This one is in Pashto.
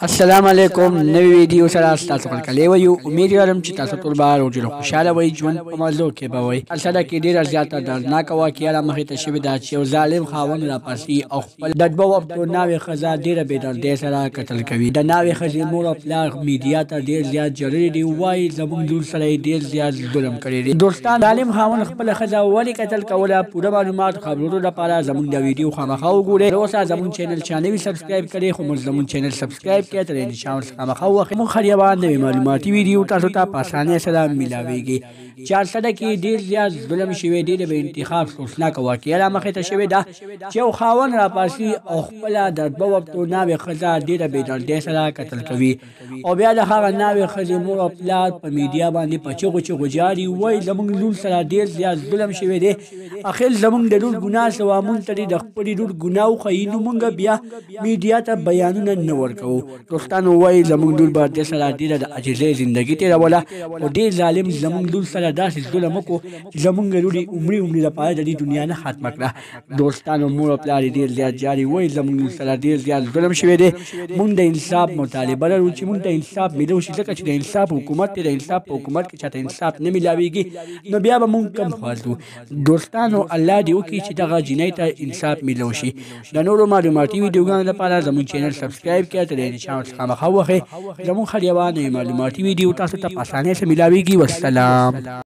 السلام علیکم نوی ویډیو سره تاسو خپل کلی وایو امید لرم چې تاسو ټول به روغ جوړ خوشاله وئ ژوند په مزو کې به وئ السره کې ډیره زیاته دردناکه واقعه مخې ته شوې ده چې یو ظالم خاوند راپاسي او خپل د دوه وختو ناوې ښځه ډیره بې دردۍ سره قتل کوي د ناوې ښځې مور او پلار میډیا ته ډیر زیات جړلي دي وایي زموږ لور سره یې ډیر زیات ظلم کړی دی دوستان ظالم خاوند خپله ښځه ولې قتل کوله پوره معلومات خبرونو لپاره زموږ د ویډیو خامخا وګورئ تر اوسه زموږ چینل چا نه وي سبسکرایب کړی خو موږ زموږ چینل سبسکرایب کړئ تر نشان خامخا واخلئ موږ هر یوه نوې معلوماتي ویډیو تاسو ته په اسانۍ سره میلاویږي چارسده کې ډیر زیات ظلم شوی دی د انتخاب سوچناکه واقعه مخې ته شوې ده چې یو خاوند راپاسي او خپله د دوه وختو ناوې ښځه ډیره بې دردۍ سره قتل کوي او بیا د هغه ناوې ښځې مور او پلار په میډیا باندې په چغو چغو جاري وایي زموږ لور سره ډیر زیات ظلم شوی دی اخر زموږ د لور ګناه سوا مونږ ته د خپلې لور ګناه وښیي نو مونږ بیا میډیا ته بیانونه نه ورکوو دوستانو وایي زموږ لور به دې سره ډیره د عاجزۍ زندګي تېروله او ډېر ظالم زموږ لور سره داسې ظلم وکړو چې زموږ لور یې عمرې لپاره د دې دنیا نه ختمه کړه دوستانو مور او پلار یې ډېر زیات جاري وایي زموږ لور سره ډېر زیات ظلم شوی دی مونږ د انصاف مطالبه لرو چې مونږ ته انصاف میلو شي ځکه چې د انصاف حکومت دی د انصاف په حکومت کې چاته انصاف نه میلاویږي نو بیا به مونږ کم خواځو دوستانو الله دې وکړي چې دغه جینۍ ته انصاف میلو شي د نورو معلوماتي ویډیوګانو لپاره زموږ چینل سبسکرایب کړئ تر نشان خامخا ووهئ زموږ هر یوه نوې معلوماتي ویډیو تاسو ته په اسانۍ سره میلاویږي والسلام